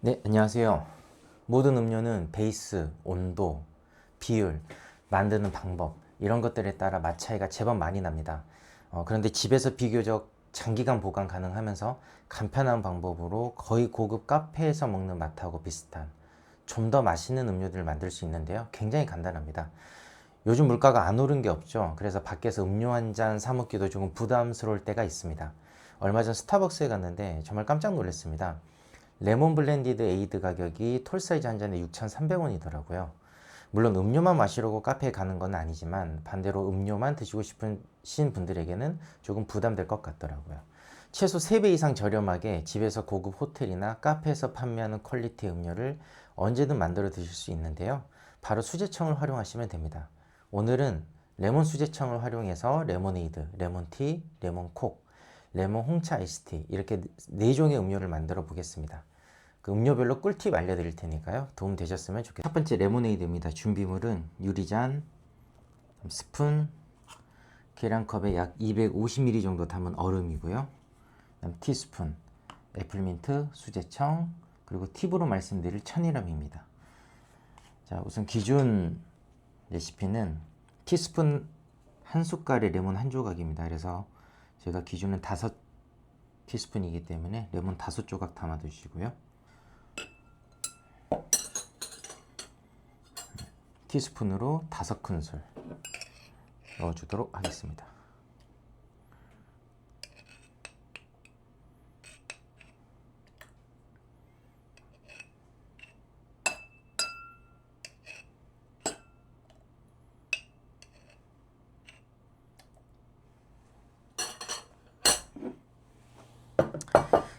네, 안녕하세요. 모든 음료는 베이스, 온도, 비율, 만드는 방법 이런 것들에 따라 맛 차이가 제법 많이 납니다. 그런데 집에서 비교적 장기간 보관 가능하면서 간편한 방법으로 거의 고급 카페에서 먹는 맛하고 비슷한 좀 더 맛있는 음료들을 만들 수 있는데요. 굉장히 간단합니다. 요즘 물가가 안 오른 게 없죠. 그래서 밖에서 음료 한 잔 사 먹기도 조금 부담스러울 때가 있습니다. 얼마 전 스타벅스에 갔는데 정말 깜짝 놀랐습니다. 레몬 블렌디드 에이드 가격이 톨 사이즈 한 잔에 6,300원이더라고요. 물론 음료만 마시려고 카페에 가는 건 아니지만 반대로 음료만 드시고 싶으신 분들에게는 조금 부담될 것 같더라고요. 최소 3배 이상 저렴하게 집에서 고급 호텔이나 카페에서 판매하는 퀄리티 음료를 언제든 만들어 드실 수 있는데요. 바로 수제청을 활용하시면 됩니다. 오늘은 레몬 수제청을 활용해서 레모네이드, 레몬티, 레몬콕, 레몬 홍차 아이스티 이렇게 4종의 음료를 만들어 보겠습니다. 그 음료별로 꿀팁 알려드릴 테니까요. 도움 되셨으면 좋겠습니다. 첫 번째 레모네이드입니다. 준비물은 유리잔, 스푼, 계량컵에 약 250ml 정도 담은 얼음이고요. 그다음 티스푼, 애플민트, 수제청, 그리고 팁으로 말씀드릴 천일염입니다. 자, 우선 기준 레시피는 티스푼 한 숟갈에 레몬 한 조각입니다. 그래서 제가 기준은 5티스푼이기 때문에 레몬 5조각 담아 두시고요. 티스푼으로 5큰술 넣어주도록 하겠습니다.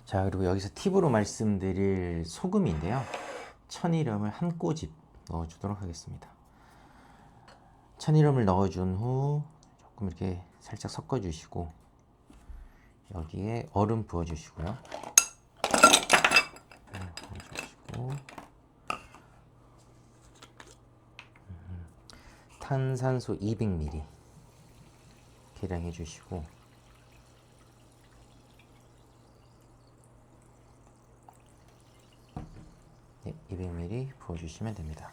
자, 그리고 여기서 팁으로 말씀드릴 소금인데요. 천일염을 한 꼬집 넣어주도록 하겠습니다. 천일염을 넣어준 후 조금 이렇게 살짝 섞어주시고 여기에 얼음 부어주시고요. 탄산수 200ml 계량해 주시고 네, 200ml 부어주시면 됩니다.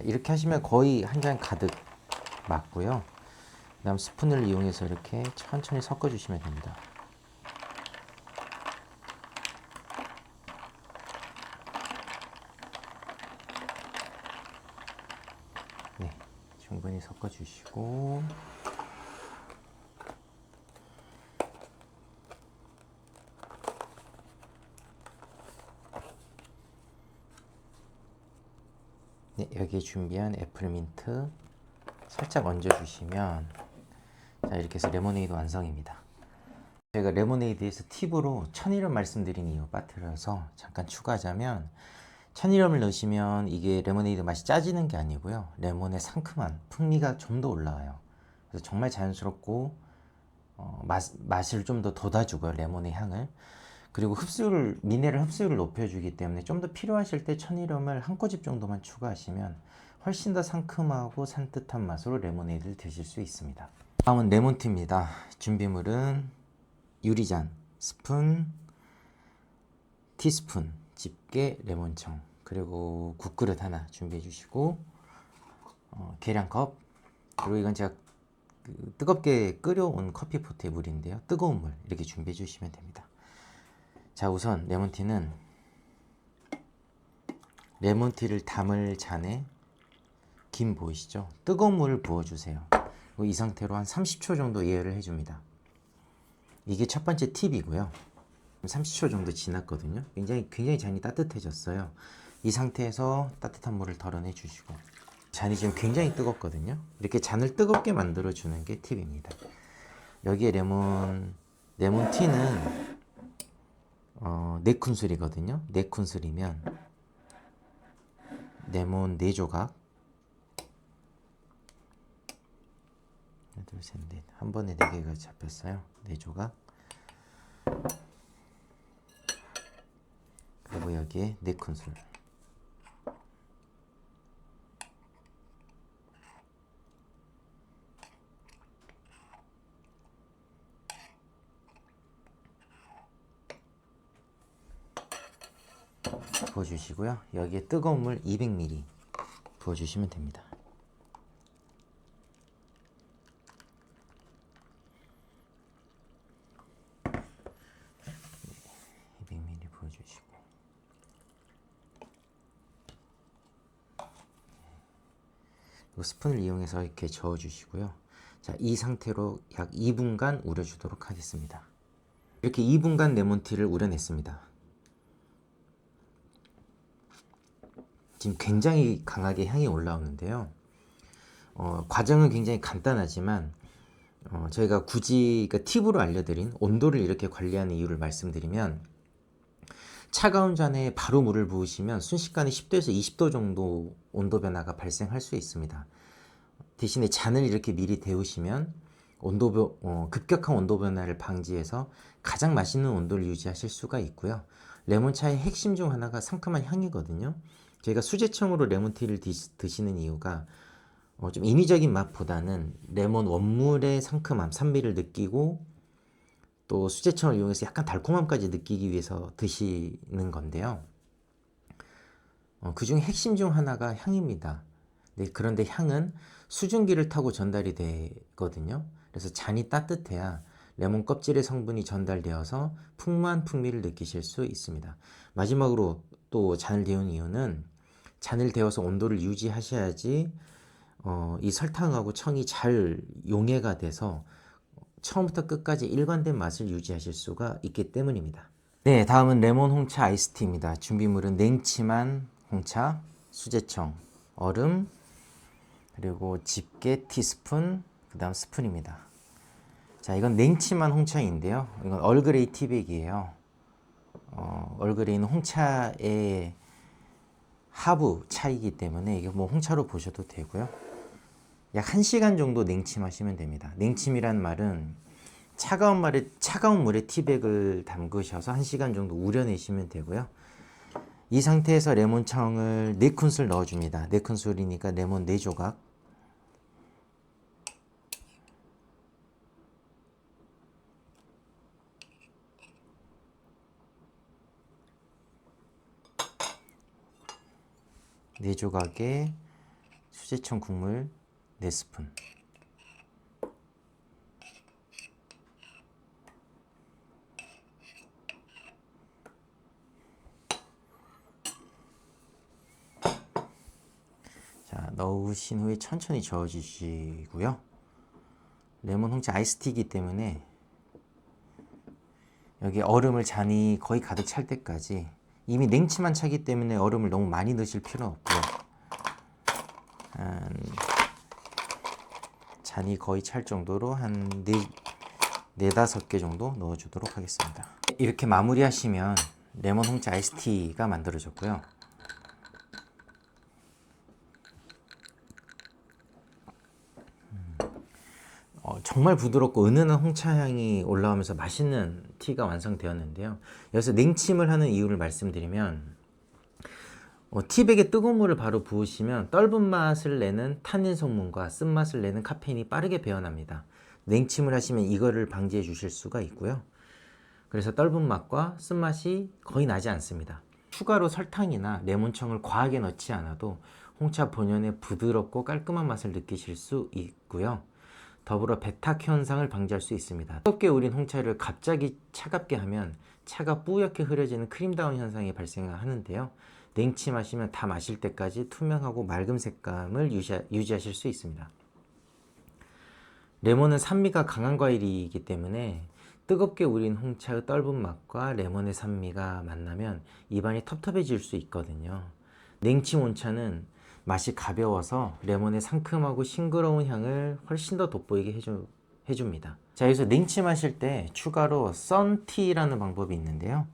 이렇게 하시면 거의 한 잔 가득 맞고요. 그 다음 스푼을 이용해서 이렇게 천천히 섞어주시면 됩니다. 네, 충분히 섞어주시고 네, 여기에 준비한 애플민트 살짝 얹어주시면 자, 이렇게 해서 레모네이드 완성입니다. 제가 레모네이드에서 팁으로 천일염 말씀드린 이유 빠뜨려서 잠깐 추가하자면 천일염을 넣으시면 이게 레모네이드 맛이 짜지는 게 아니고요. 레몬의 상큼한 풍미가 좀 더 올라와요. 그래서 정말 자연스럽고 맛을 좀 더 돋아주고요. 레몬의 향을. 그리고 미네랄 흡수율을 높여주기 때문에 좀 더 필요하실 때 천일염을 한 꼬집 정도만 추가하시면 훨씬 더 상큼하고 산뜻한 맛으로 레모네이드를 드실 수 있습니다. 다음은 레몬티입니다. 준비물은 유리잔, 스푼, 티스푼, 집게, 레몬청, 그리고 국그릇 하나 준비해 주시고 계량컵, 그리고 이건 제가 뜨겁게 끓여온 커피포트의 물인데요. 뜨거운 물 이렇게 준비해 주시면 됩니다. 자, 우선 레몬티를 담을 잔에 김 보이시죠? 뜨거운 물을 부어주세요. 그리고 이 상태로 한 30초 정도 예열을 해줍니다. 이게 첫 번째 팁이고요. 30초 정도 지났거든요. 굉장히 잔이 따뜻해졌어요. 이 상태에서 따뜻한 물을 덜어내 주시고 잔이 지금 굉장히 뜨겁거든요. 이렇게 잔을 뜨겁게 만들어 주는 게 팁입니다. 여기에 레몬티는 4큰술이거든요. 4큰술이면 레몬 4조각, 하나, 둘, 셋, 넷. 한 번에 4개가 잡혔어요. 4조각. 그리고 여기에 4큰술. 부어주시고요. 여기에 뜨거운 물 200ml 부어주시면 됩니다. 부어주시고 그리고 스푼을 이용해서 이렇게 저어주시고요. 자, 이 상태로 약 2분간 우려주도록 하겠습니다. 이렇게 2분간 레몬티를 우려냈습니다. 지금 굉장히 강하게 향이 올라오는데요. 과정은 굉장히 간단하지만 저희가 굳이 팁으로 알려드린 온도를 이렇게 관리하는 이유를 말씀드리면, 차가운 잔에 바로 물을 부으시면 순식간에 10도에서 20도 정도 온도 변화가 발생할 수 있습니다. 대신에 잔을 이렇게 미리 데우시면 급격한 온도 변화를 방지해서 가장 맛있는 온도를 유지하실 수가 있고요. 레몬차의 핵심 중 하나가 상큼한 향이거든요. 저희가 수제청으로 레몬티를 드시는 이유가 좀 인위적인 맛보다는 레몬 원물의 상큼함, 산미를 느끼고 또 수제청을 이용해서 약간 달콤함까지 느끼기 위해서 드시는 건데요. 그 중에 핵심 중 하나가 향입니다. 네, 그런데 향은 수증기를 타고 전달이 되거든요. 그래서 잔이 따뜻해야 레몬 껍질의 성분이 전달되어서 풍부한 풍미를 느끼실 수 있습니다. 마지막으로 또 잔을 데운 이유는, 잔을 데워서 온도를 유지하셔야지 이 설탕하고 청이 잘 용해가 돼서 처음부터 끝까지 일관된 맛을 유지하실 수가 있기 때문입니다. 네, 다음은 레몬 홍차 아이스티입니다. 준비물은 냉침한 홍차, 수제청, 얼음, 그리고 집게 티스푼, 그 다음 스푼입니다. 자, 이건 냉침한 홍차인데요. 이건 얼그레이 티백이에요. 얼그레이는 홍차의 하부 차이기 때문에 이게 뭐 홍차로 보셔도 되고요. 약 1시간 정도 냉침하시면 됩니다. 냉침이란 말은 차가운 물에 티백을 담그셔서 1시간 정도 우려내시면 되고요. 이 상태에서 레몬청을 4큰술 넣어줍니다. 4큰술이니까 레몬 4조각. 네 조각에 수제청 국물 4스푼. 자, 넣으신 후에 천천히 저어주시고요. 레몬 홍차 아이스티이기 때문에 여기 얼음을 잔이 거의 가득 찰 때까지, 이미 냉침한 차기 때문에 얼음을 너무 많이 넣으실 필요는 없고요. 잔이 거의 찰 정도로 한 4-5개 정도 넣어주도록 하겠습니다. 이렇게 마무리하시면 레몬 홍차 아이스티가 만들어졌고요. 정말 부드럽고 은은한 홍차 향이 올라오면서 맛있는 티가 완성되었는데요. 여기서 냉침을 하는 이유를 말씀드리면, 티백에 뜨거운 물을 바로 부으시면 떫은 맛을 내는 타닌 성분과 쓴맛을 내는 카페인이 빠르게 배어납니다. 냉침을 하시면 이거를 방지해 주실 수가 있고요. 그래서 떫은 맛과 쓴맛이 거의 나지 않습니다. 추가로 설탕이나 레몬청을 과하게 넣지 않아도 홍차 본연의 부드럽고 깔끔한 맛을 느끼실 수 있고요. 더불어 배탁 현상을 방지할 수 있습니다. 뜨겁게 우린 홍차를 갑자기 차갑게 하면 차가 뿌옇게 흐려지는 크림다운 현상이 발생하는데요. 냉침하시면 다 마실 때까지 투명하고 맑은 색감을 유지하실 수 있습니다. 레몬은 산미가 강한 과일이기 때문에 뜨겁게 우린 홍차의 떫은 맛과 레몬의 산미가 만나면 입안이 텁텁해질 수 있거든요. 냉침 온차는 맛이 가벼워서 레몬의 상큼하고 싱그러운 향을 훨씬 더 돋보이게 해줍니다. 자, 여기서 냉침하실 때 추가로 썬티라는 방법이 있는데요.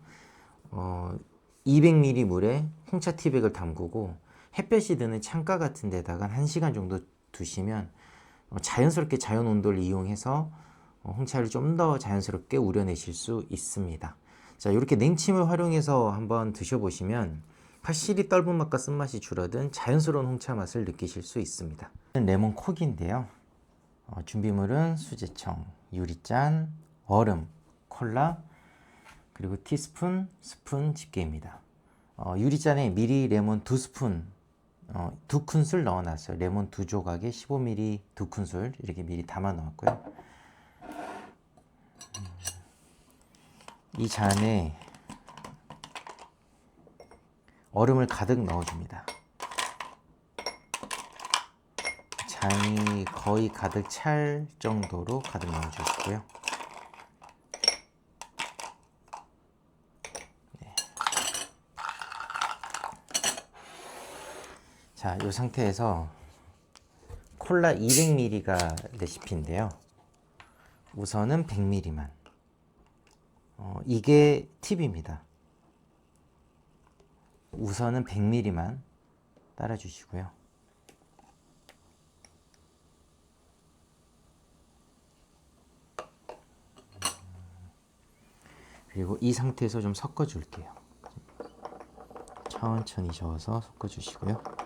200ml 물에 홍차 티백을 담그고 햇볕이 드는 창가 같은 데다가 1시간 정도 두시면 자연스럽게 자연 온도를 이용해서 홍차를 좀 더 자연스럽게 우려내실 수 있습니다. 자, 이렇게 냉침을 활용해서 한번 드셔보시면 확실히 떫은 맛과 쓴맛이 줄어든 자연스러운 홍차 맛을 느끼실 수 있습니다. 레몬 콕인데요. 준비물은 수제청, 유리잔, 얼음, 콜라, 그리고 티스푼, 스푼, 집게입니다. 유리잔에 미리 레몬 2스푼, 2큰술 넣어놨어요. 레몬 2조각에 15ml 2큰술 이렇게 미리 담아 놓았고요. 이 잔에 얼음을 가득 넣어줍니다. 잔이 거의 가득 찰 정도로 가득 넣어주시고요. 네. 자, 이 상태에서 콜라 200ml가 레시피인데요. 우선은 100ml만. 이게 팁입니다. 우선은 100ml만 따라주시고요. 그리고 이 상태에서 좀 섞어줄게요. 천천히 저어서 섞어주시고요.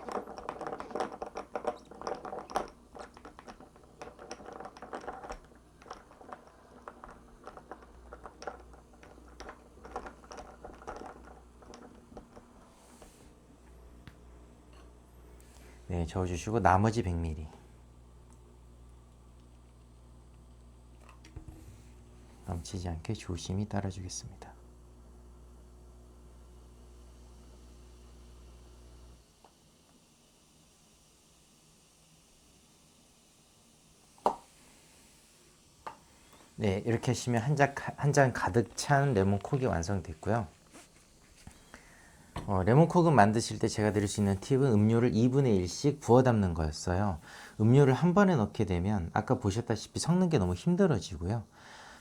네, 저어주시고 나머지 100ml 넘치지 않게 조심히 따라주겠습니다. 네, 이렇게 하시면 한 잔 가득 찬 레몬콕이 완성됐고요. 레몬콕은 만드실 때 제가 드릴 수 있는 팁은 음료를 2분의 1씩 부어 담는 거였어요. 음료를 한 번에 넣게 되면 아까 보셨다시피 섞는 게 너무 힘들어지고요.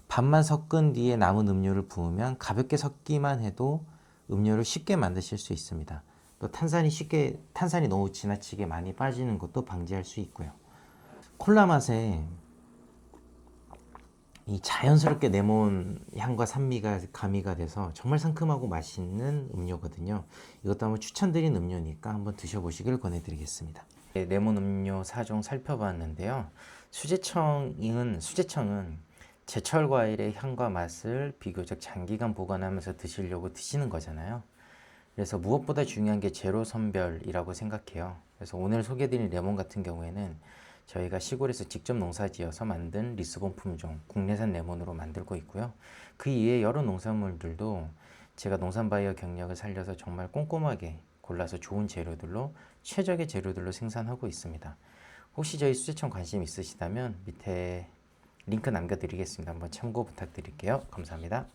반만 섞은 뒤에 남은 음료를 부으면 가볍게 섞기만 해도 음료를 쉽게 만드실 수 있습니다. 또 탄산이 너무 지나치게 많이 빠지는 것도 방지할 수 있고요. 콜라 맛에 이 자연스럽게 레몬 향과 산미가 가미가 돼서 정말 상큼하고 맛있는 음료거든요. 이것도 한번 추천드린 음료니까 한번 드셔보시길 권해드리겠습니다. 레몬 음료 4종 살펴봤는데요. 수제청은 제철 과일의 향과 맛을 비교적 장기간 보관하면서 드시려고 드시는 거잖아요. 그래서 무엇보다 중요한 게 제로 선별이라고 생각해요. 그래서 오늘 소개해드린 레몬 같은 경우에는 저희가 시골에서 직접 농사지어서 만든 리스본 품종 국내산 레몬으로 만들고 있고요. 그 이외에 여러 농산물들도 제가 농산바이어 경력을 살려서 정말 꼼꼼하게 골라서 좋은 재료들로 최적의 재료들로 생산하고 있습니다. 혹시 저희 수제청 관심 있으시다면 밑에 링크 남겨드리겠습니다. 한번 참고 부탁드릴게요. 감사합니다.